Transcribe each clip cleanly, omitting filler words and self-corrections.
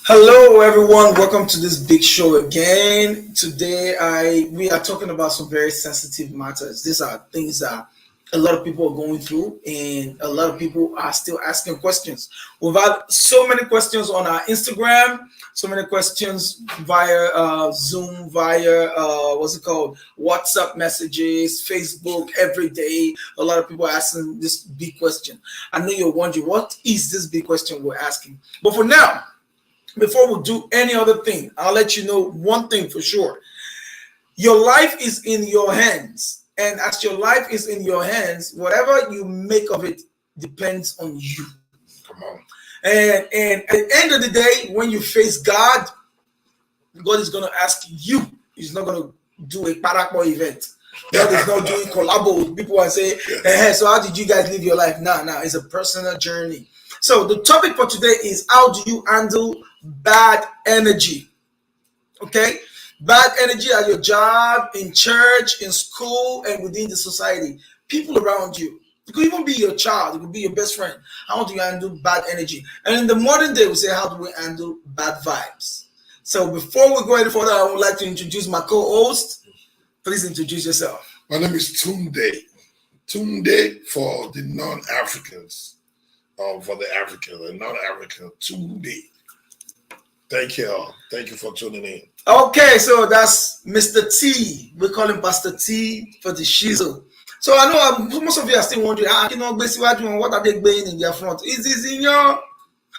Hello, everyone. Welcome to this big show again. Today, we are talking about some very sensitive matters. These are things that a lot of people are going through, and a lot of people are still asking questions. We've had so many questions on our Instagram, so many questions via Zoom, via what's it called, WhatsApp messages, Facebook. Every day, a lot of people are asking this big question. I know you're wondering, what is this big question we're asking? But for now, before we do any other thing, I'll let you know one thing for sure. Your life is in your hands. And as your life is in your hands, whatever you make of it depends on you. Come on. And at the end of the day, when you face God, God is going to ask you. He's not going to do a parako event. God is not doing collabo with people and say, hey, so how did you guys live your life? No, it's a personal journey. So the topic for today is, how do you handle bad energy? Okay? Bad energy at your job, in church, in school, and within the society. People around you. It could even be your child. It could be your best friend. How do you handle bad energy? And in the modern day, we say, how do we handle bad vibes? So before we go any further, I would like to introduce my co-host. Please introduce yourself. My name is Tunde. Tunde for the non-Africans. For the African, the non-African, Tunde. Thank you all. Thank you for tuning in. Okay, so that's Mr. T. We call him Pastor T for the shizzle. So I know most of you are still wondering, what are they doing in their front? Is this in your...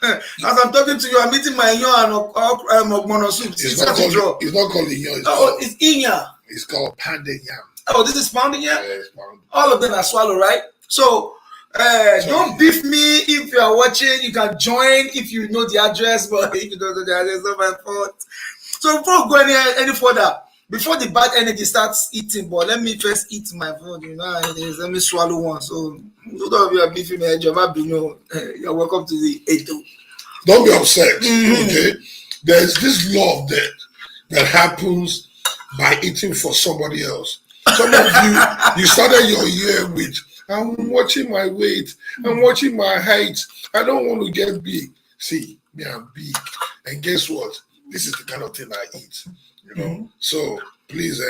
As I'm talking to you, I'm eating my inyo and mono soup. It's not called inyo. It's inya. It's called pounded yam. Oh, this is pounded yam? Yeah, it's pounded. All of them are swallow, right? So don't beef me. If you are watching, you can join if you know the address, but if you don't know the address, it's not my fault. So before we go any further, before the bad energy starts eating, but let me first eat my food. Let me swallow one. So those of you are beefing me, you're welcome to the Edo. Don't be upset. Okay, there's this love that happens by eating for somebody else. Some of you started your year with, I'm watching my weight, I'm watching my height, I don't want to get big. See, me, I'm big. And guess what? This is the kind of thing I eat. So please,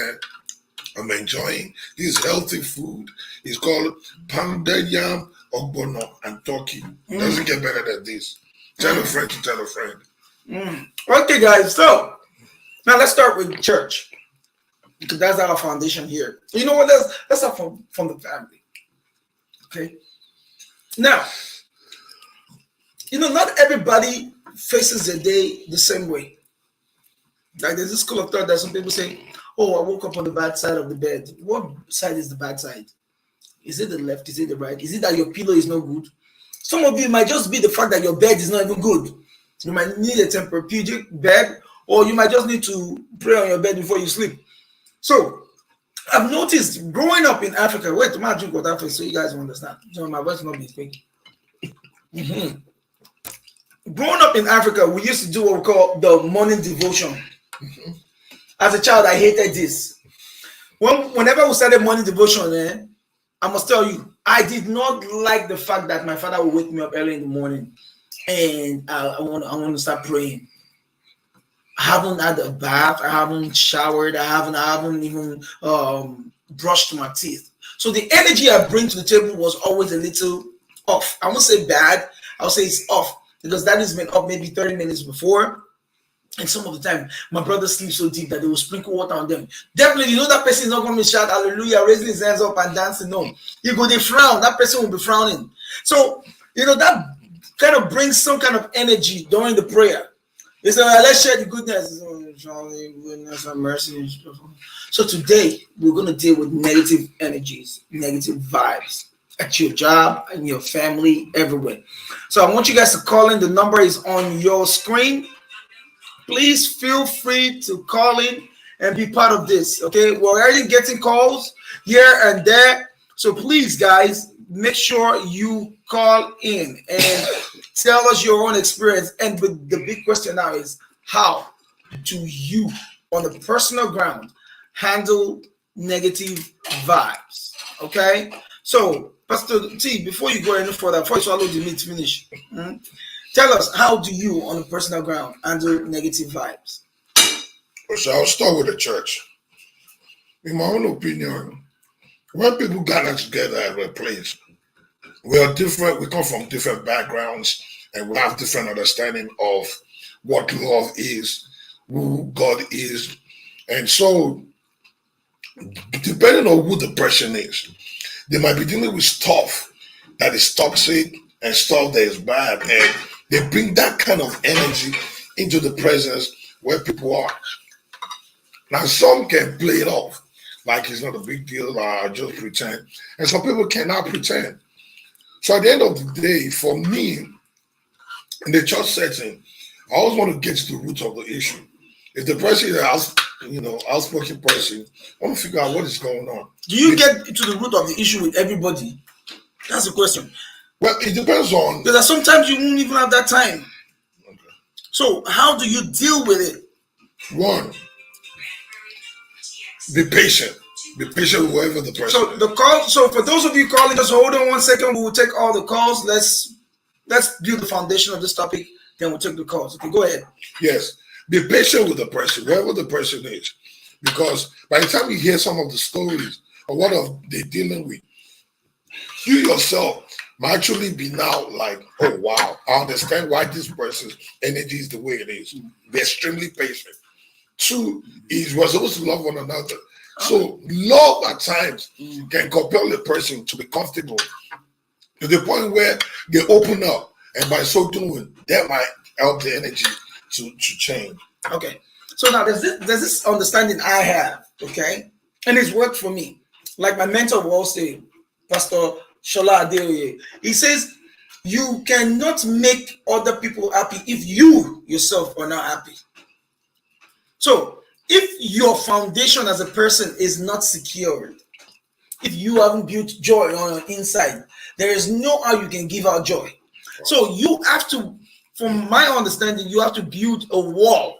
I'm enjoying this healthy food. It's called pounded yam, ogbono, and turkey. Doesn't get better than this. Tell a friend to tell a friend. Okay, guys. So now let's start with church, because that's our foundation here. You know what? Let's start from the family. Okay. Now, not everybody faces the day the same way. Like there's this school of thought that some people say, oh, I woke up on the bad side of the bed. What side is the bad side? Is it the left? Is it the right? Is it that your pillow is not good? Some of you might just be the fact that your bed is not even good. You might need a Tempur-Pedic bed, or you might just need to pray on your bed before you sleep. So I've noticed growing up in Africa, wait, I'm drink water first so you guys will understand. My voice will not be quick. Growing up in Africa, we used to do what we call the morning devotion. As a child, I hated this. Whenever we started morning devotion, I must tell you, I did not like the fact that my father would wake me up early in the morning and I want to start praying. I haven't had a bath, I haven't showered, I haven't even brushed my teeth. So the energy I bring to the table was always a little off. I won't say bad, I'll say it's off, because that has been up maybe 30 minutes before. And some of the time, my brothers sleep so deep that they will sprinkle water on them. Definitely, that person is not going to shout hallelujah, raising his hands up and dancing. No, they frown. That person will be frowning. So, that kind of brings some kind of energy during the prayer. It's let's share the goodness and mercy. So today, we're going to deal with negative energies, negative vibes at your job, in your family, everywhere. So I want you guys to call in. The number is on your screen. Please feel free to call in and be part of this. Okay, we're already getting calls here and there. So please, guys, make sure you call in and tell us your own experience. And the big question now is, how do you, on the personal ground, handle negative vibes? Okay, so Pastor T, before you go any further, before you swallow the meat, finish. Tell us, how do you, on a personal ground, handle negative vibes? So I'll start with the church. In my own opinion, when people gather together at a place, we are different. We come from different backgrounds, and we have different understanding of what love is, who God is, and so depending on who the person is, they might be dealing with stuff that is toxic and stuff that is bad, and they bring that kind of energy into the presence where people are. Now, some can play it off like it's not a big deal, just pretend, and some people cannot pretend. So at the end of the day, for me, in the church setting, I always want to get to the root of the issue. If the person is outspoken person, I want to figure out what is going on. Do you get to the root of the issue with everybody? That's the question. Well, it depends on. Because sometimes you won't even have that time. Okay. So how do you deal with it? One, be patient. Be patient with whoever the person. So the call. So for those of you calling, just hold on 1 second. We will take all the calls. Let's build the foundation of this topic. Then we'll take the calls. Okay, go ahead. Yes, be patient with the person, whoever the person is, because by the time you hear some of the stories or what are they dealing with, you yourself might actually be now like, oh wow, I understand why this person's energy is the way it is. Be extremely patient. Two is we're supposed to love one another. So love at times can compel a person to be comfortable to the point where they open up, and by so doing, that might help the energy to change. Okay. So now there's this understanding I have, okay, and it's worked for me. Like my mentor will always say, Pastor Shola Adeoye, he says, you cannot make other people happy if you yourself are not happy. So if your foundation as a person is not secured, if you haven't built joy on your inside, there is no how you can give out joy. So you have to, from my understanding, you have to build a wall.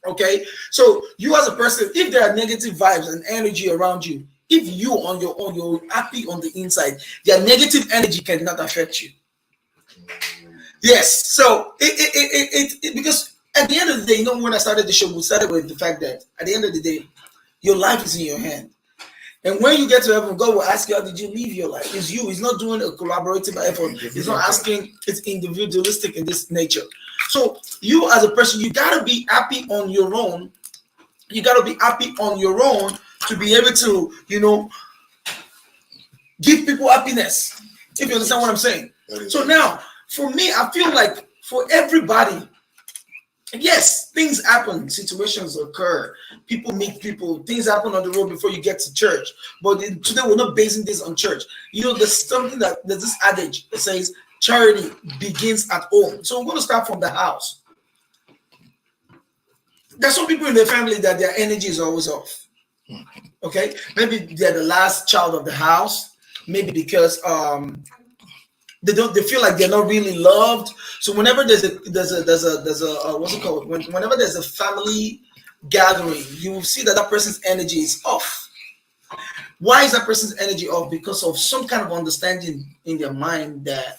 Okay, so you as a person, if there are negative vibes and energy around you, if you on your own, you're happy on the inside, their negative energy cannot affect you. Yes, so it because at the end of the day, when I started the show, we started with the fact that at the end of the day, your life is in your hand. And when you get to heaven, God will ask you, how did you live your life? It's you. He's not doing a collaborative effort. He's not asking. It's individualistic in this nature. So you as a person, you got to be happy on your own. You got to be happy on your own to be able to, give people happiness. If you understand what I'm saying. So now, for me, I feel like for everybody, yes, things happen, situations occur, people meet people, things happen on the road before you get to church. But today we're not basing this on church. There's this adage that says charity begins at home. So we're going to start from the house. There's some people in their family that their energy is always off. Okay, maybe they're the last child of the house. Maybe because they feel like they're not really loved. So whenever there's a what's it called? Whenever there's a family gathering, you will see that person's energy is off. Why is that person's energy off? Because of some kind of understanding in their mind that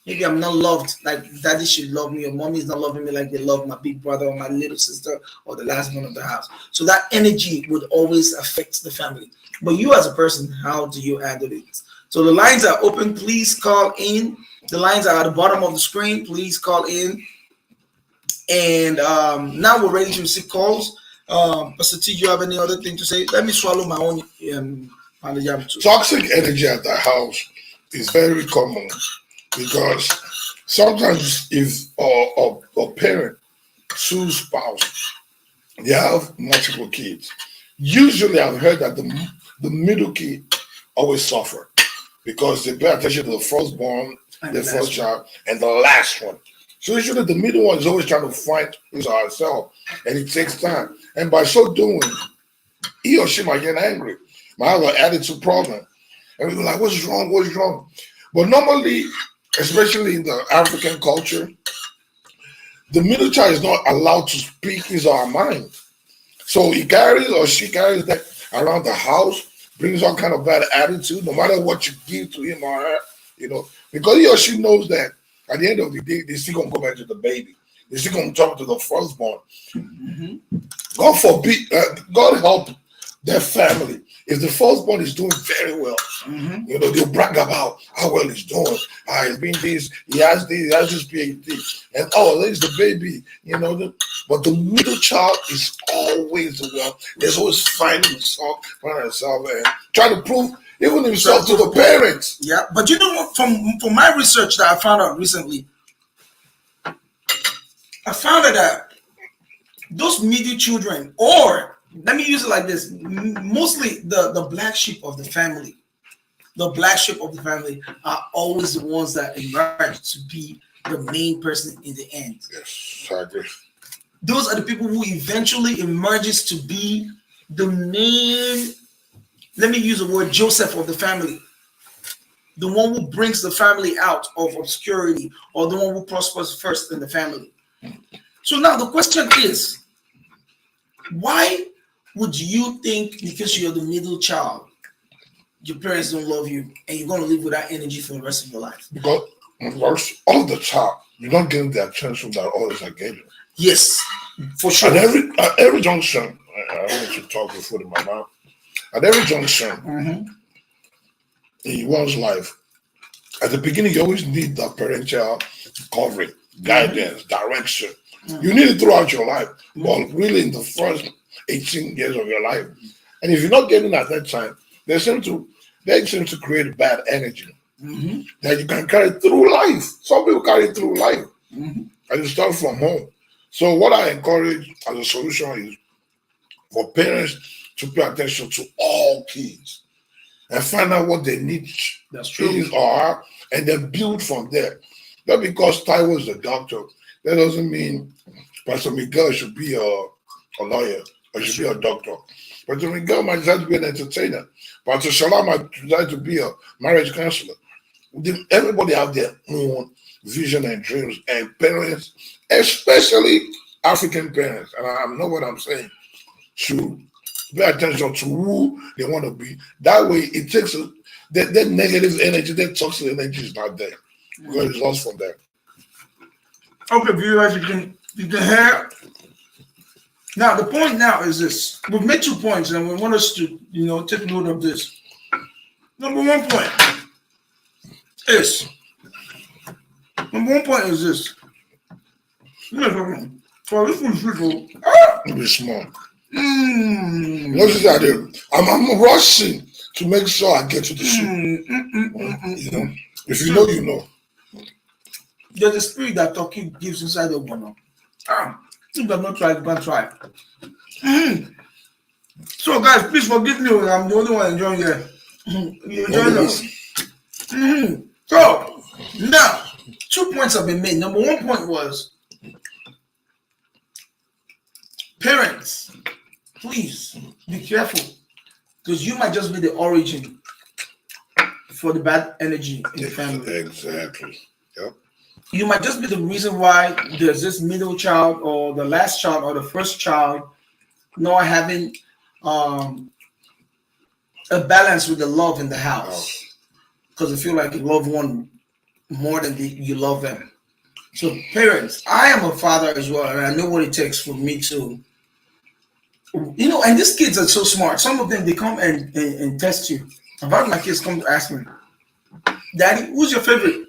maybe I'm not loved like daddy should love me, or mommy is not loving me like they love my big brother or my little sister or the last one of the house. So that energy would always affect the family. But you as a person, how do you handle it? So the lines are open. Please call in. The lines are at the bottom of the screen. Please call in. And now we're ready to receive calls. Pastor T, do you have any other thing to say? Let me swallow my own toxic energy at the house is very common because sometimes if a parent, two spouse, they have multiple kids. Usually I've heard that the middle kid always suffer because they pay attention to the firstborn, the first child, and the last one. So usually the middle one is always trying to find his or herself, and it takes time. And by so doing, he or she might get angry, might have an attitude problem. And we're like, what's wrong? What's wrong? But normally, especially in the African culture, the middle child is not allowed to speak his or her mind. So he carries or she carries that around the house, brings all kind of bad attitude, no matter what you give to him or her, because he or she knows that At the end of the day, they still gonna go back to the baby. They still gonna talk to the firstborn. God forbid, God help their family. If the firstborn is doing very well, you know, they'll brag about how well he's doing. He's been this, he has this PhD, and there's the baby, you know. But the middle child is always the one that's always finding himself, and trying to prove even himself to the parents. Yeah, but you know what? From my research that I found out recently, I found out that those middle children, or let me use it like this, mostly the black sheep of the family, are always the ones that emerge to be the main person in the end. Yes, I agree. Those are the people who eventually emerges to be the main, let me use the word Joseph of the family. The one who brings the family out of obscurity, or the one who prospers first in the family. So now the question is, why would you think because you're the middle child, your parents don't love you and you're going to live with that energy for the rest of your life? Because all the time, you're not getting the attention that others are getting. Yes, for sure. At every junction, I wanted to talk before my mouth. At every junction in one's life, at the beginning, you always need that parental covering, guidance, direction. You need it throughout your life, but really in the first 18 years of your life. And if you're not getting it at that time, they seem to create bad energy that you can carry through life. Some people carry it through life, and you start from home. So what I encourage as a solution is for parents to pay attention to all kids and find out what their needs are, and then build from there. Not because Taiwo is a doctor, that doesn't mean Pastor Miguel should be a lawyer or should be a doctor. Pastor Miguel might decide to be an entertainer. Pastor Shala might decide to be a marriage counselor. Everybody have their own vision and dreams, and parents, especially African parents, and I know what I'm saying, should pay attention to who they want to be. That way, it takes that negative energy, that toxic energy is not there. Because it's lost from there. Okay, viewers, you can hear. Now, the point now is this. We've made 2 points, and we want us to, take note of this. Number one point is this. For this one, It'll be small. Notice that I'm rushing to make sure I get to the soup. If you know, you know. There's a spirit that Turkey gives inside the one. If you have not tried, you can try. So, guys, please forgive me. I'm the only one enjoying it. You enjoying us? So, now, 2 points have been made. Number 1 point was, parents, please be careful, because you might just be the origin for the bad energy in the family. Exactly. Yep. You might just be the reason why there's this middle child, or the last child, or the first child not having a balance with the love in the house, because they feel like you love one more than you love them. So parents, I am a father as well, and I know what it takes for me to, and these kids are so smart. Some of them, they come and test you. I've had my kids come to ask me, Daddy, who's your favorite?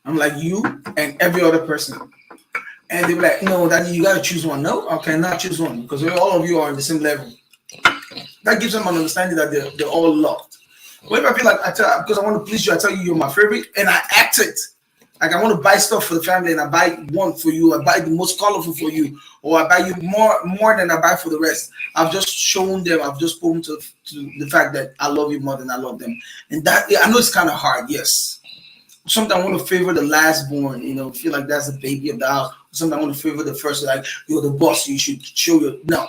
I'm like, you and every other person. And they were like, no, Daddy, you got to choose one. No, I cannot choose one, because all of you are on the same level. That gives them an understanding that they're all loved. But if I feel like because I want to please you, I tell you you're my favorite, and I act it. Like I want to buy stuff for the family, and I buy one for you. I buy the most colorful for you, or I buy you more than I buy for the rest. I've just shown them. I've just put them to the fact that I love you more than I love them, and that I know it's kind of hard. Yes, sometimes I want to favor the last born. Feel like that's the baby of the house. Sometimes I want to favor the first. Like you're the boss, you should show your no.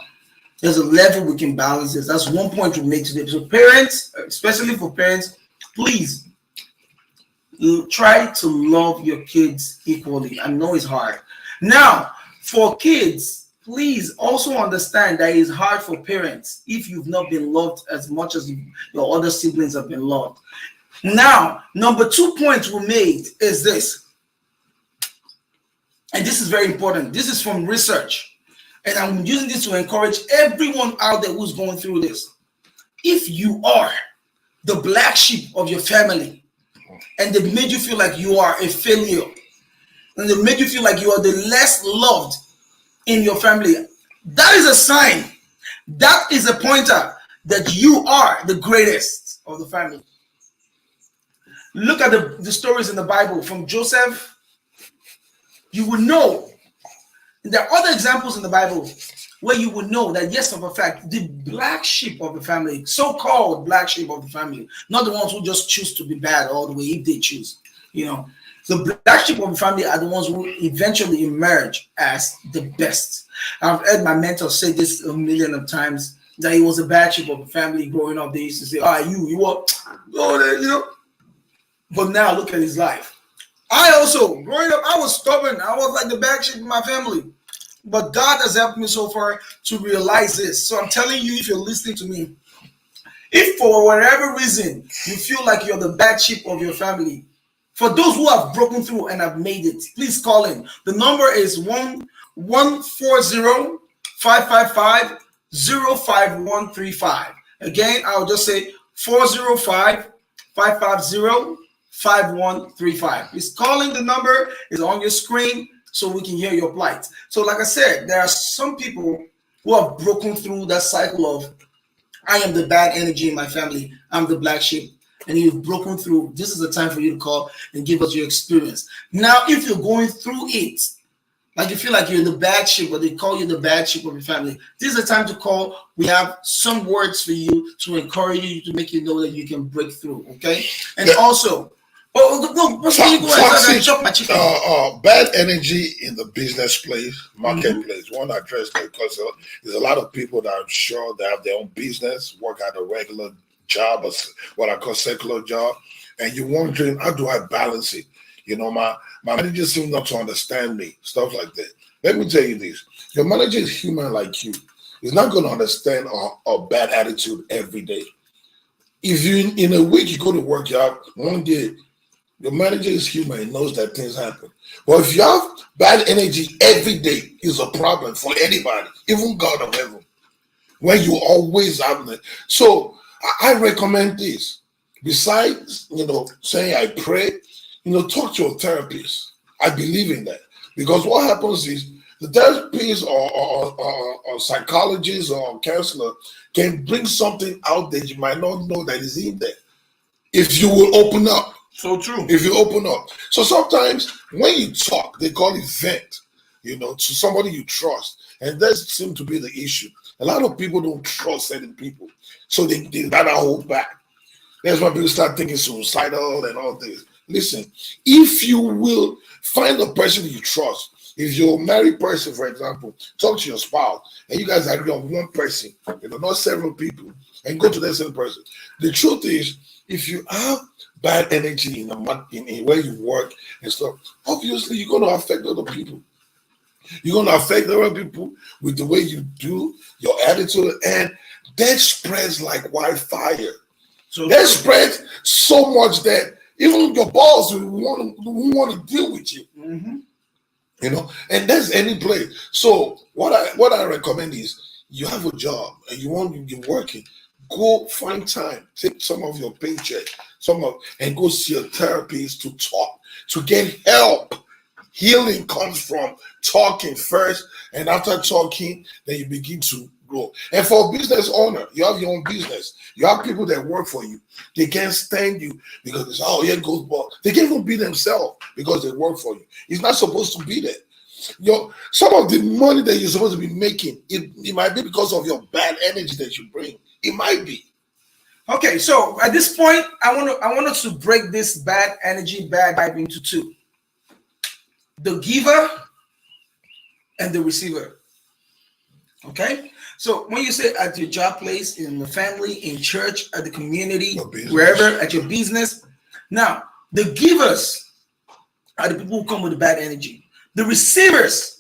There's a level we can balance this. That's 1 point we make today. So parents, especially for parents, please try to love your kids equally. I know it's hard. Now, for kids, please also understand that it's hard for parents if you've not been loved as much as your other siblings have been loved. Now, number 2 points we made is this. And this is very important. This is from research. And I'm using this to encourage everyone out there who's going through this. If you are the black sheep of your family, and they made you feel like you are a failure, and they made you feel like you are the less loved in your family, that is a sign. That is a pointer that you are the greatest of the family. Look at the stories in the Bible from Joseph. You will know. There are other examples in the Bible where you will know that, yes, of a fact, the black sheep of the family, so-called black sheep of the family, not the ones who just choose to be bad all the way if they choose, the black sheep of the family are the ones who eventually emerge as the best. I've heard my mentor say this a million of times, that he was a bad sheep of the family growing up. They used to say, you what? But now look at his life. I also, growing up, I was stubborn. I was like the black sheep of my family. But God has helped me so far to realize this. So I'm telling you, if you're listening to me, if for whatever reason you feel like you're the bad sheep of your family, for those who have broken through and have made it, please call in. The number is 1-140-555-05135. Again, I'll just say 405-550-5135. Please call in. The number is on your screen so we can hear your plight. So like I said, there are some people who have broken through that cycle of, I am the bad energy in my family, I'm the black sheep, and you've broken through. This is the time for you to call and give us your experience. Now, if you're going through it, like you feel like you're the bad sheep, or they call you the bad sheep of your family, this is the time to call. We have some words for you to encourage you, to make you know that you can break through, okay? And also, bad energy in the business place, marketplace. Want to address that because there's a lot of people that I'm sure they have their own business, work at a regular job, or what I call secular job, and you're wondering, how do I balance it? My manager seems not to understand me, stuff like that. Let me tell you this: your manager is human like you. He's not going to understand a bad attitude every day. If you in a week you go to work, you have one day. Your manager is human. He knows that things happen. But if you have bad energy every day, it's a problem for anybody, even God of heaven, when you always have it. So I recommend this. Besides, saying I pray, talk to your therapist. I believe in that. Because what happens is the therapist or psychologist or counselor can bring something out that you might not know that is in there. If you will open up. So true. If you open up. So sometimes when you talk, they call it vent, to somebody you trust. And that seems to be the issue. A lot of people don't trust certain people. So they rather hold back. That's why people start thinking suicidal and all this. Listen, if you will find a person you trust, if you're a married person, for example, talk to your spouse and you guys agree on one person, not several people, and go to that same person. The truth is, if you have bad energy in where you work and stuff, obviously you're going to affect other people. You're going to affect other people with the way you do, your attitude, and that spreads like wildfire. So that spreads so much that even your boss will want to deal with you. Mm-hmm. And that's any place. So what I recommend is, you have a job and you want to be working. Go find time, take some of your paycheck, and go see a therapist to talk, to get help. Healing comes from talking first, and after talking, then you begin to grow. And for a business owner, you have your own business. You have people that work for you. They can't stand you because it's, here goes boss. They can't even be themselves because they work for you. It's not supposed to be that. Some of the money that you're supposed to be making, it might be because of your bad energy that you bring. It might be. Okay, so at this point, I want us to break this bad energy, bad vibe into two: the giver and the receiver. Okay, so when you say at your job place, in the family, in church, at the community, wherever, at your business, now the givers are the people who come with the bad energy. The receivers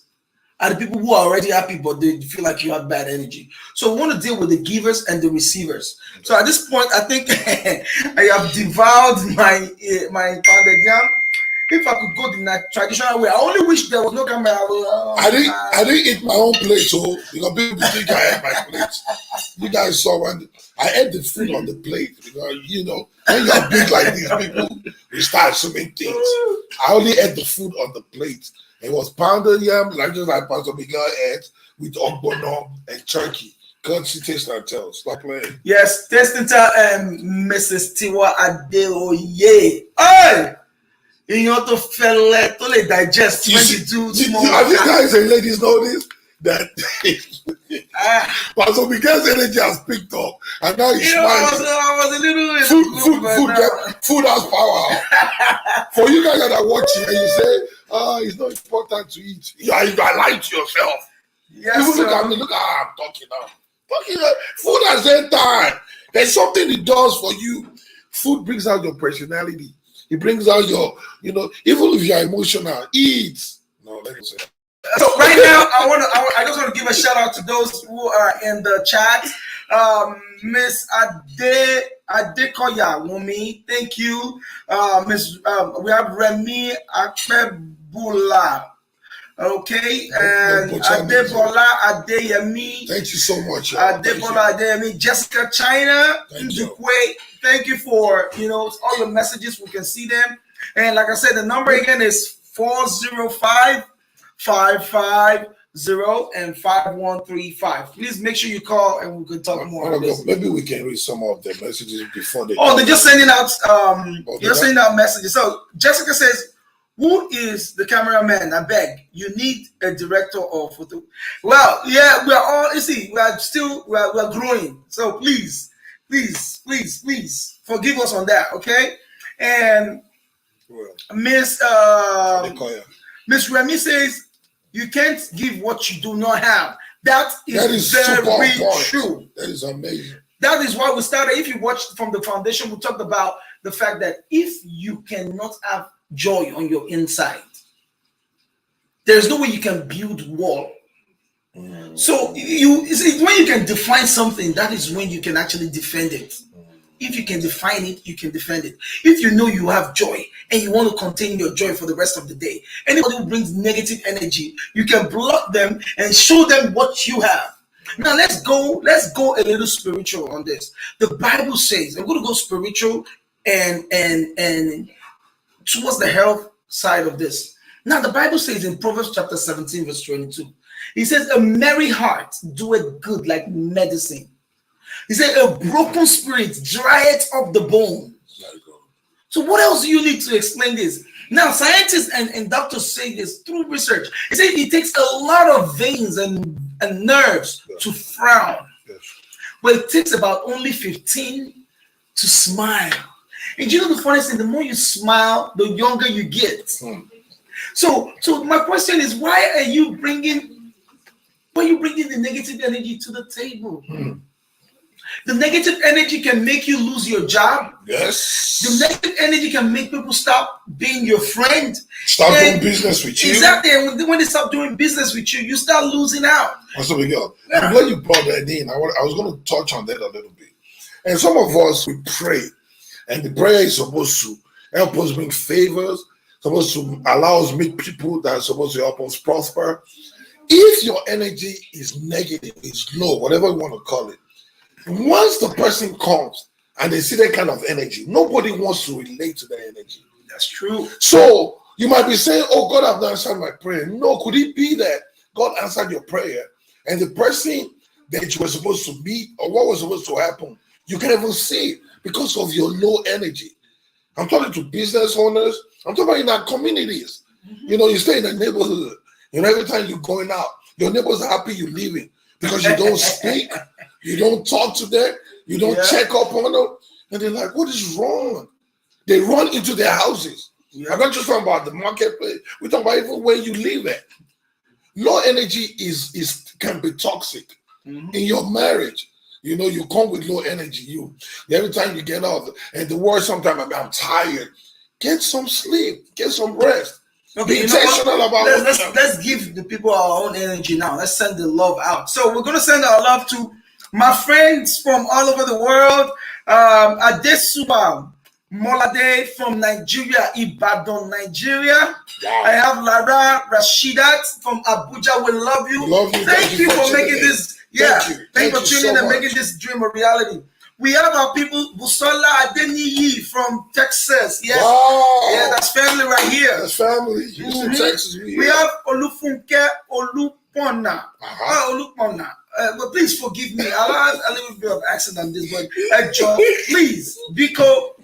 are the people who are already happy, but they feel like you have bad energy. So we want to deal with the givers and the receivers. So at this point, I think I have devoured my pounded yam. if I could go the traditional way, I only wish there was no camera. I didn't eat my own plate, so because people think I ate my plate. You guys saw when I ate the food on the plate because when you're big like these people, you start assuming things. I only ate the food on the plate. It was pounded yam, just like Pastor Miguel ate, with ogbono and turkey. Can't see, taste, and tell. Stop playing. Yes, testing time, Mrs. Tiwa Adeoye. Hey! You want to totally digest when you do small. Have you guys and ladies noticed that Pastor Miguel's energy has picked up and now he's smiling. I was a little Food has power. For you guys that are watching and you say, it's not important to eat. You are lying to yourself. Yes, People look at me, look at how I'm talking now. Food has entered. There's something it does for you. Food brings out your personality. It brings out your, even if you're emotional, eat. No, let me say that. So right now, I just want to give a shout out to those who are in the chat. Miss Adekoya Wumi, thank you. We have Remy Akpebula. Okay, and Adebola Adeyemi. Thank you so much. Adebola Adeyemi, Jessica China, Ndukwe. Thank you for all your messages. We can see them. And like I said, the number again is 405-550 and 5135. Please make sure you call and we can talk more. Maybe we can read some of the messages before they. Oh, they're just sending out. They're sending out messages. So Jessica says, "Who is the cameraman? I beg. You need a director or photo." Well, yeah, we are all. You see, we are growing. So please forgive us on that, okay? And Miss Remy says, "You can't give what you do not have." That is very true. That is amazing. That is why we started. If you watched from the foundation, we talked about the fact that if you cannot have joy on your inside, there's no way you can build wall. So you see, when you can define something, that is when you can actually defend it. If you can define it, you can defend it. If you know you have joy and you want to contain your joy for the rest of the day, anybody who brings negative energy, you can block them and show them what you have. Now let's go a little spiritual on this. The Bible says, I'm going to go spiritual and towards the health side of this. Now the Bible says in Proverbs chapter 17 verse 22, it says, "A merry heart doeth good like medicine." He said, "A broken spirit drieth up the bone." So what else do you need to explain this? Now scientists and doctors say this through research. They say it takes a lot of veins and nerves to frown, but it takes about only 15 to smile. And you know the funniest thing, the more you smile, the younger you get. So my question is, why are you bringing the negative energy to the table? The negative energy can make you lose your job. Yes. The negative energy can make people stop being your friend. Stop doing business with you. Exactly. And when they stop doing business with you, you start losing out. So we go. I'm glad you brought that in. I was going to touch on that a little bit. And some of us, we pray. And the prayer is supposed to help us bring favors, supposed to allow us to meet people that are supposed to help us prosper. If your energy is negative, is low, whatever you want to call it, once the person comes and they see that kind of energy, nobody wants to relate to that energy. That's true. So you might be saying, "Oh, God have not answered my prayer." No, could it be that God answered your prayer and the person that you were supposed to meet or what was supposed to happen, you can't even see it because of your low energy? I'm talking to business owners. I'm talking about in our communities. You stay in a neighborhood. Every time you're going out, your neighbors are happy you're leaving because you don't speak, you don't talk to them, you don't check up on them, and they're like, "What is wrong?" They run into their houses. I'm not just talking about the marketplace. We're talking about even where you live at. Low energy can be toxic in your marriage. You come with low energy. Every time you get out, and the word sometimes, "I'm tired." Get some sleep. Get some rest. Okay, be intentional about it. Let's give the people our own energy now. Let's send the love out. So we're going to send our love to my friends from all over the world. Adesuba Molade from Nigeria, Ibadan, Nigeria. Wow. I have Lara Rashidat from Abuja. We love you. Love you. Thank you for making this. Yeah. Thank you for tuning in and much. making this dream a reality. We have our people, Busola Adeniyi from Texas. Yes. Wow. Yeah, that's family right here. That's family. Houston, Texas. We have Olufunke Olupona. Uh-huh. Olupona. But please forgive me. I'll have a little bit of accent on this, but Joe, please, Biko,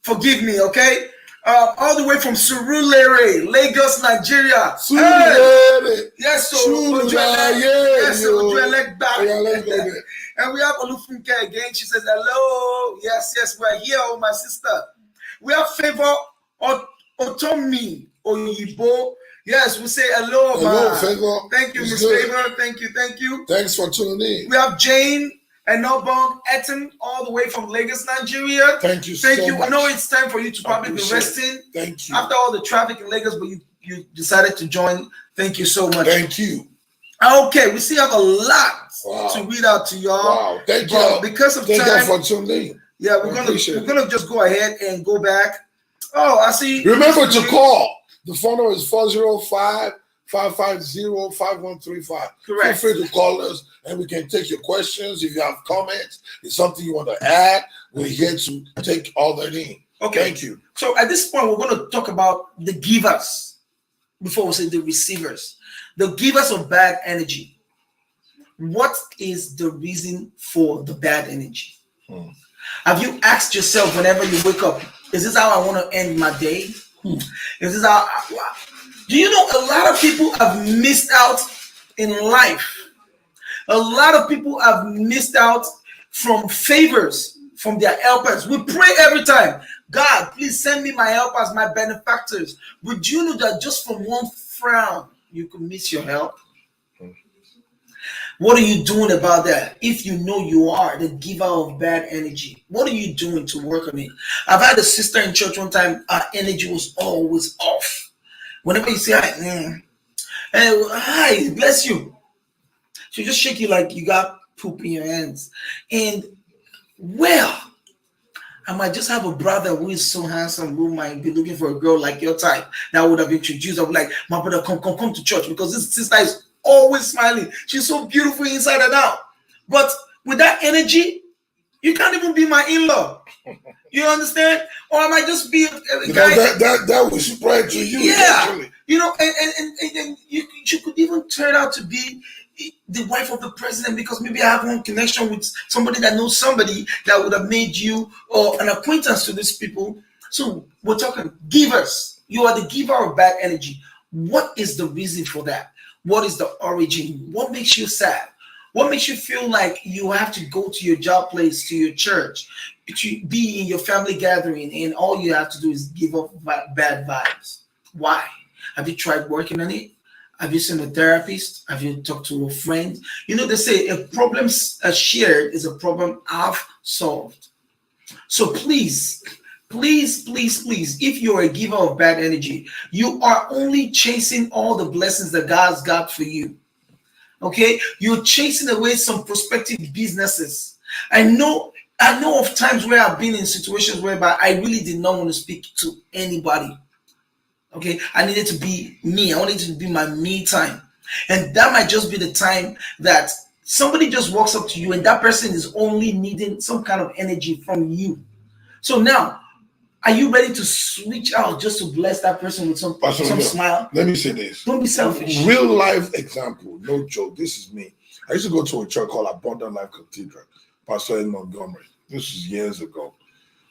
forgive me, okay? All the way from Surulere, Lagos, Nigeria. Surulere. Yes, so and we have Olufunke again. She says, hello. Yes, we're here, oh my sister. We have Favor Otomi Oyibo. Yes, we say hello, hello, Favor. Thank you, Miss Favor. Thank you. Thanks for tuning in. We have Jane and Nobong Etten all the way from Lagos, Nigeria. Thank you so much. I know it's time for you to probably be resting. Thank you. After all the traffic in Lagos, but you decided to join. Thank you so much. Thank you. Okay, we still have a lot to read out to y'all. Wow, thank you. Because of time, you for tuning in. Yeah, we're gonna just go ahead and go back. Oh, I see. Remember to call. The phone number is 405-550-5135. Correct. Feel free to call us and we can take your questions. If you have comments, it's something you want to add, we're here to take all that in. Okay. Thank you. So at this point, we're going to talk about the givers before we say the receivers. The givers of bad energy. What is the reason for the bad energy? Have you asked yourself whenever you wake up, is this how I want to end my day? Is this how? Do you know a lot of people have missed out in life? A lot of people have missed out from favors from their helpers. We pray every time, God, please send me my helpers, my benefactors. But you know that just from one frown, you could miss your help? What are you doing about that? If you know you are the giver of bad energy, what are you doing to work on it? I've had a sister in church one time, her energy was always off. Whenever you say, hi, bless you, she'll just shake you like you got poop in your hands. And, well, I might just have a brother who is so handsome who might be looking for a girl like your type that I would have introduced. I'm like, my brother, come to church, because this sister is always smiling. She's so beautiful inside and out. But with that energy, you can't even be my in-law. You understand? Or I might just be a guy that will spread to you. Yeah. Eventually. You know, and you could even turn out to be the wife of the president, because maybe I have one connection with somebody that knows somebody that would have made you or an acquaintance to these people. So we're talking givers. You are the giver of bad energy. What is the reason for that? What is the origin? What makes you sad? What makes you feel like you have to go to your job place, to your church, to be in your family gathering, and all you have to do is give up bad vibes? Why? Have you tried working on it? Have you seen a therapist? Have you talked to a friend? You know, they say a problem shared is a problem half solved. So please, if you're a giver of bad energy, you are only chasing all the blessings that God's got for you. Okay? You're chasing away some prospective businesses. I know of times where I've been in situations whereby I really did not want to speak to anybody. Okay? I needed to be me. I wanted to be my me time. And that might just be the time that somebody just walks up to you and that person is only needing some kind of energy from you. So now, are you ready to switch out just to bless that person with some smile? Let me say this. Don't be selfish. Real life example, no joke. This is me. I used to go to a church called Abundant Life Cathedral, Pastor in Montgomery. This was years ago.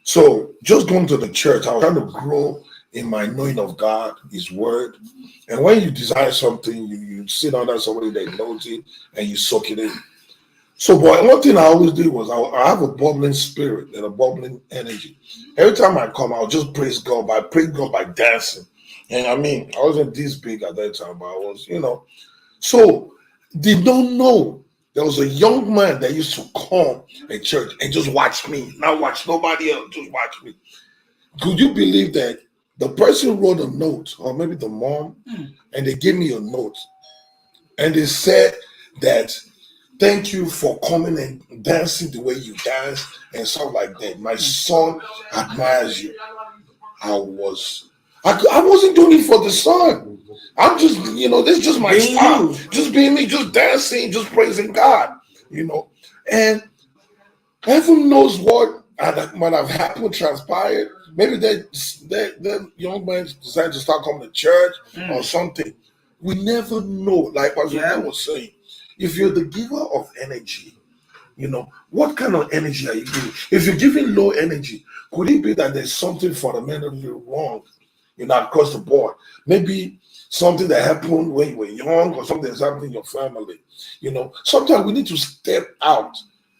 So just going to the church, I was trying to grow in my knowing of God, His Word. And when you desire something, you sit under somebody that knows it and you soak it in. So, boy, one thing I always did was I have a bubbling spirit and a bubbling energy. Every time I come, I'll just praise God by dancing. And I mean, I wasn't this big at that time, but I was, So, they don't know there was a young man that used to come at church and just watch me, not watch nobody else, just watch me. Could you believe that the person wrote a note, or maybe the mom, and they gave me a note, and they said that Thank you for coming and dancing the way you dance and stuff like that. My son admires you. I wasn't doing it for the son. I'm just, this is just my Being style. you. Just being me, just dancing, just praising God, And heaven knows what might have happened, transpired. Maybe that young man decided to start coming to church or something. We never know. Like Pastor Ken was saying, if you're the giver of energy, what kind of energy are you giving? If you're giving low energy, could it be that there's something fundamentally wrong, across the board? Maybe something that happened when you were young or something that's happened in your family. Sometimes we need to step out.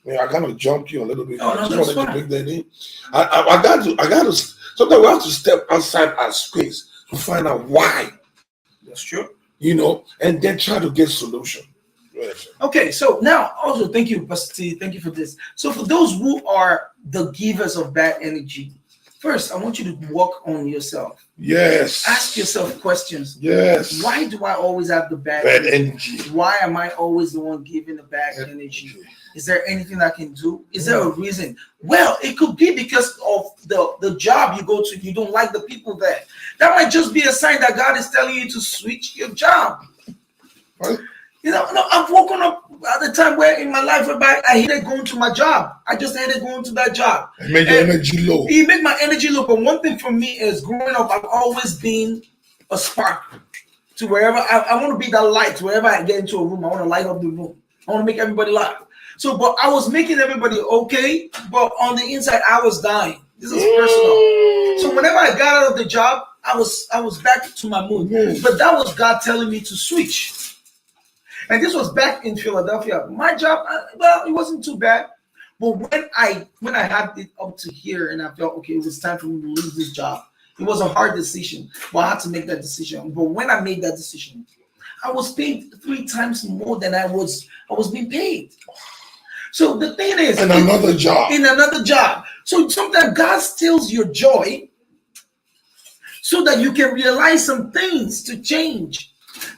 I kind of jumped you a little bit. I just wanted to bring that in. I got to. Sometimes we have to step outside our space to find out why. That's true. And then try to get solution. Okay, so now also thank you, Pastor T. Thank you for this. So for those who are the givers of bad energy, first I want you to work on yourself. Yes. Ask yourself questions. Yes. Why do I always have the bad energy? Why am I always the one giving the bad energy? Is there anything I can do? Is there a reason? Well, it could be because of the job you go to. You don't like the people there. That might just be a sign that God is telling you to switch your job. Right. I've woken up at the time where in my life whereby I hated going to my job. I just hated going to that job. It made your energy low. It made my energy low. But one thing for me is growing up, I've always been a spark to wherever I want to be that light. Wherever I get into a room, I want to light up the room. I want to make everybody laugh. So, but I was making everybody okay, but on the inside, I was dying. This is personal. So whenever I got out of the job, I was back to my mood. But that was God telling me to switch. And this was back in Philadelphia. My job, it wasn't too bad. But when I had it up to here and I felt, okay, it was time for me to leave this job. It was a hard decision, but I had to make that decision. But when I made that decision, I was paid 3 times more than I was being paid. So the thing is, in another job. So sometimes God steals your joy so that you can realize some things to change.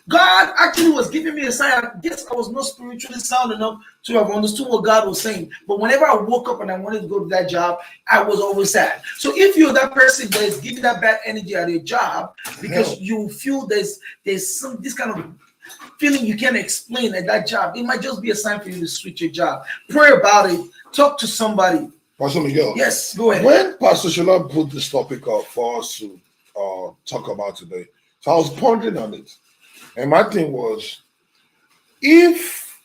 God actually was giving me a sign. I guess I was not spiritually sound enough to have understood what God was saying. But whenever I woke up and I wanted to go to that job, I was always sad. So if you're that person that is giving that bad energy at your job because you feel there's this kind of feeling you can't explain at that job, it might just be a sign for you to switch your job. Pray about it. Talk to somebody. Pastor Miguel. Yes, go ahead. When Pastor Shola put this topic up for us to talk about today, so I was pondering on it. And my thing was, if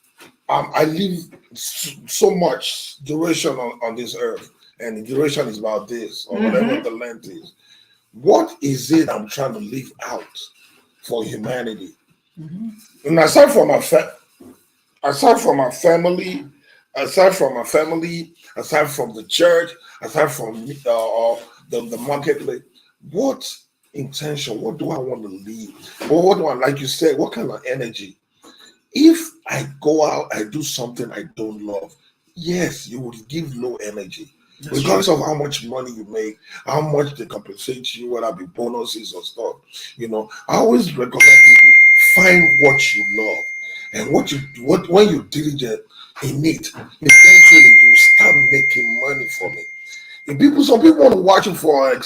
I live so much duration on this earth, and the duration is about this, or whatever the length is, what is it I'm trying to live out for humanity? And aside from my family, aside from the church, aside from the marketplace, what intention, what do I want to leave? Or what do I, like you said, what kind of energy? If I go out, I do something I don't love, yes, you would give low energy. That's regardless of how much money you make, how much they compensate you, whether it be bonuses or stuff. I always recommend people find what you love, and when you diligent in it, eventually you start making money from it. Some people want to watch you for an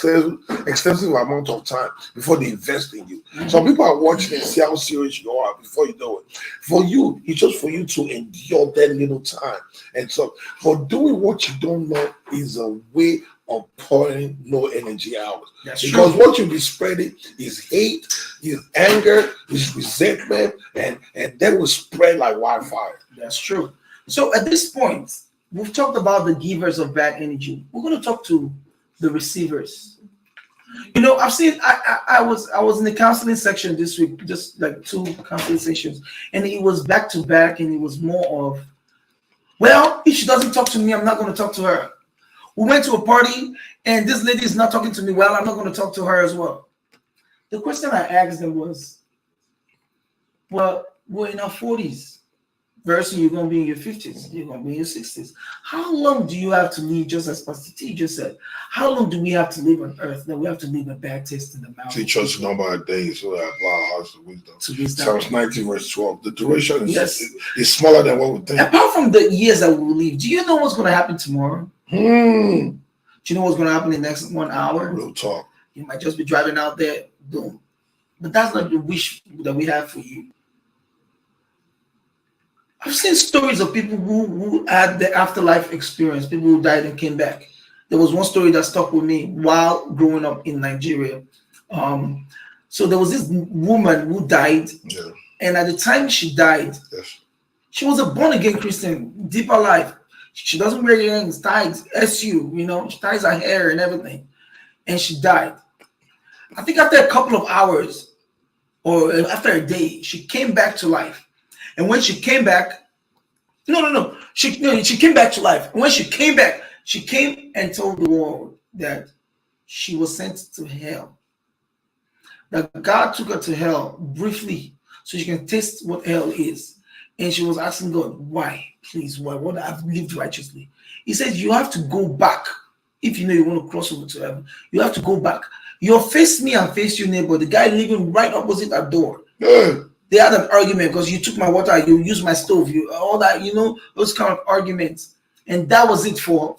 extensive amount of time before they invest in you. Some people are watching and see how serious you are before you know it. For you, it's just for you to endure that little time. And so, for doing what you don't know is a way of pouring no energy out. That's because true. What you'll be spreading is hate, is anger, is resentment, and that will spread like wildfire. That's true. So at this point, we've talked about the givers of bad energy. We're going to talk to the receivers. I've seen. I was in the counseling section this week, just like 2 counseling sessions, and it was back to back, and it was more of, well, if she doesn't talk to me, I'm not going to talk to her. We went to a party, and this lady is not talking to me. Well, I'm not going to talk to her as well. The question I asked them was, well, we're in our 40s. Very soon you're going to be in your 50s. You're going to be in your 60s. How long do you have to live, just as Pastor T just said, how long do we have to live on earth that we have to leave a bad taste in the mouth? Teach us number of days so that apply our hearts to wisdom. wisdom. Psalms 19 verse 12. The duration is smaller than what we think. Apart from the years that we will live, do you know what's going to happen tomorrow? Do you know what's going to happen in the next 1 hour? Real talk. You might just be driving out there, boom. But that's not the wish that we have for you. I've seen stories of people who had the afterlife experience, people who died and came back. There was one story that stuck with me while growing up in Nigeria. So there was this woman who died, and at the time she died, she was a born-again Christian, deeper life. She doesn't wear earrings, ties, SU, she ties her hair and everything. And she died. I think after a couple of hours or after a day, she came back to life. And when she came back, she came back to life. And when she came back, she came and told the world that she was sent to hell. That God took her to hell briefly so she can taste what hell is. And she was asking God, why? Please, why? What I've lived righteously. He said, you have to go back. If you know you want to cross over to heaven, you have to go back. You face me and face your neighbor, the guy living right opposite that door. They had an argument because you took my water, you used my stove, all that, those kind of arguments. And that was it for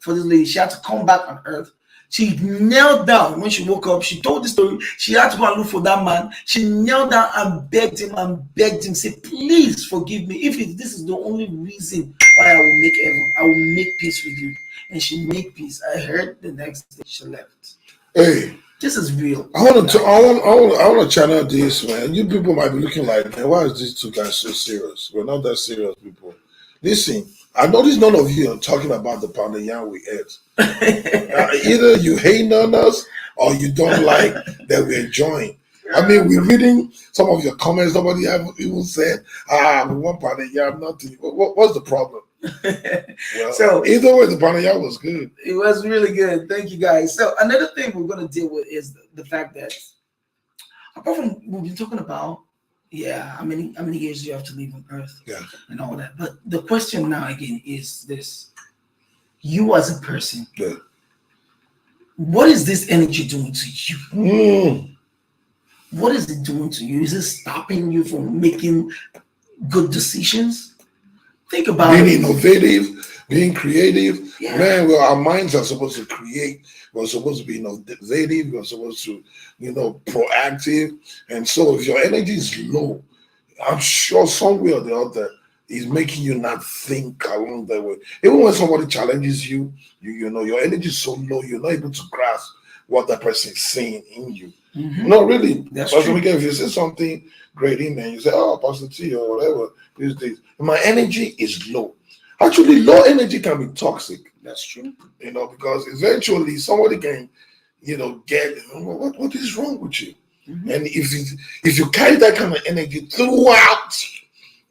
this lady. She had to come back on earth. She knelt down when she woke up. She told the story. She had to go and look for that man. She knelt down and begged him, say, please forgive me. If this is the only reason why I will make heaven, I will make peace with you. And she made peace. I heard the next day she left. Hey. This is real. I want to channel this, man. You people might be looking like, man, why is these two guys so serious? We're not that serious, people. Listen, I notice none of you are talking about the pounded yam we ate. Either you hate on us or you don't like that we're enjoying. I mean, we're reading some of your comments. Somebody have even said, we want pounded yam, nothing. What's the problem? Well, so either way, the pounded yam was good. It was really good. Thank you, guys. So another thing we're going to deal with is the fact that, apart from what we've been talking about, how many years do you have to live on Earth, and all that. But the question now again is this: you as a person, what is this energy doing to you? What is it doing to you? Is it stopping you from making good decisions? Think about being innovative, being creative. Man, well, our minds are supposed to create. We're supposed to be innovative. We're supposed to, proactive. And so if your energy is low, I'm sure somewhere or the other is making you not think along that way. Even when somebody challenges you, your energy is so low, you're not able to grasp what that person is saying in you. No, really. That's Pastor true. Miguel, if you say something great in there, you say, oh, Pastor T or whatever, these days, my energy is low. Actually, low energy can be toxic. That's true. Because eventually somebody can, get, what is wrong with you? And if you carry that kind of energy throughout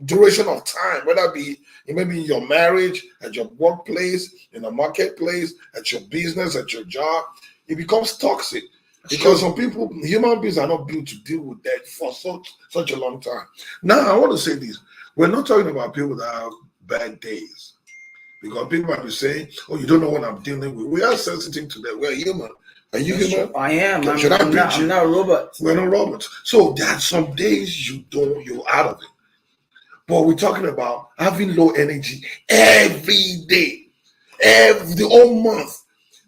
duration of time, whether it be maybe in your marriage, at your workplace, in the marketplace, at your business, at your job, it becomes toxic. Because some people, human beings are not built to deal with that for such a long time. Now, I want to say this. We're not talking about people that have bad days. Because people might be saying, oh, you don't know what I'm dealing with. We are sensitive to that. We're human. Are you human? I am. I'm not a robot. We're not robots. So there are some days you're out of it. But we're talking about having low energy every day, the whole month,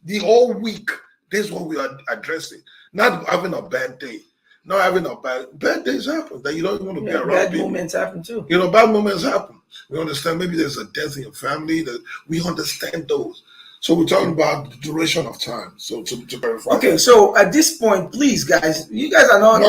the whole week. This is what we are addressing. Not having a bad day. Not having a bad days happen that you don't want to be around. Bad people. moments happen too. Bad moments happen. We understand maybe there's a death in your family. That we understand those. So we're talking about the duration of time. So to verify. Okay, so at this point, please, guys, you guys are not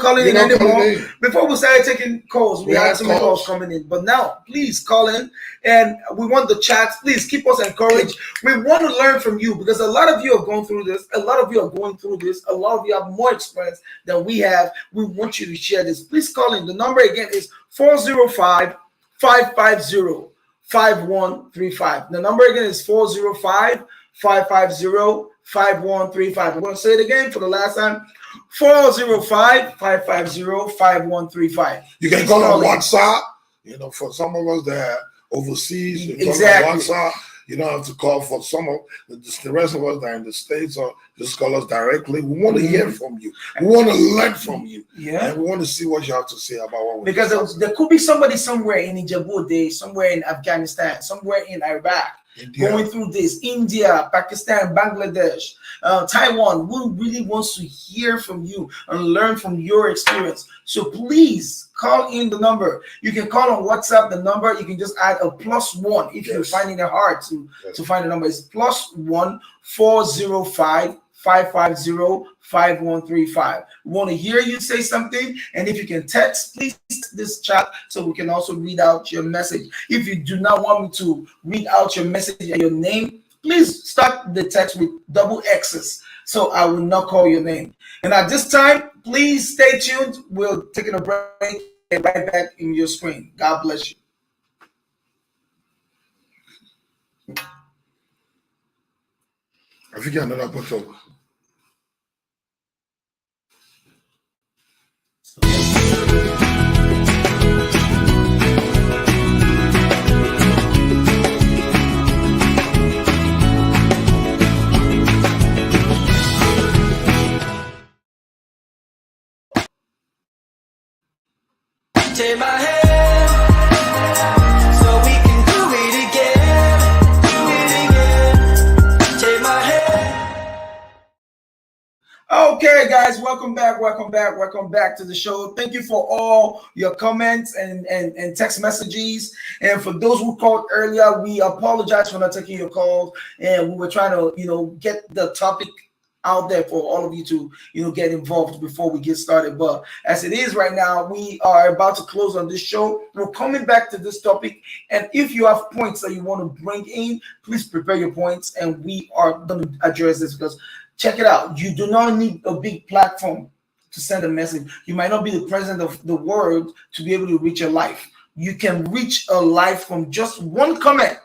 calling in anymore. Before we started taking calls, we had some calls coming in, but now please call in, and we want the chats. Please keep us encouraged. We want to learn from you because a lot of you have gone through this. A lot of you are going through this. A lot of you have more experience than we have. We want you to share this. Please call in. The number again is 405-550-5135. The number again is 405-550-5135. I'm going to say it again for the last time. 405-550-5135. You can call on WhatsApp. You know, for some of us that are overseas, you Exactly. call WhatsApp. You don't have to call for some of the rest of us that are in the States, or just call us directly. We want to hear from you. We want to learn from you. Yeah. And we want to see what you have to say about what we're Because there could be somebody somewhere in Djibouti, somewhere in Afghanistan, somewhere in Iraq, India. going through this, India, Pakistan, Bangladesh, Taiwan, who really wants to hear from you and learn from your experience. So please call in the number. You can call on WhatsApp the number. You can just add a +1 if you're finding it hard to find the number. It's +1 405 550 5135. We want to hear you say something, and if you can text, please text this chat so we can also read out your message. If you do not want me to read out your message and your name, please start the text with double X's so I will not call your name. And at this time, please stay tuned. We'll take a break and right back in your screen. God bless you. I think another bottle. Take my hand, so we can do it again. Take my hand. Okay, guys, welcome back to the show. Thank you for all your comments and text messages. And for those who called earlier, we apologize for not taking your calls. And we were trying to, get the topic out there for all of you to, get involved before we get started. But as it is right now, we are about to close on this show. We're coming back to this topic. And if you have points that you want to bring in, please prepare your points. And we are going to address this because check it out. You do not need a big platform to send a message. You might not be the president of the world to be able to reach a life. You can reach a life from just one comment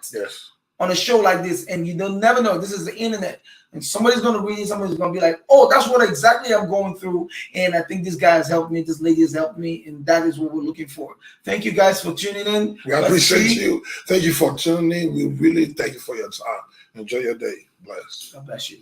on a show like this. And you don't never know. This is the internet. And somebody's going to read it. Somebody's going to be like, oh, that's what exactly I'm going through. And I think this guy has helped me. This lady has helped me. And that is what we're looking for. Thank you guys for tuning in. We appreciate you. Thank you for tuning in. We really thank you for your time. Enjoy your day. Bless. God bless you.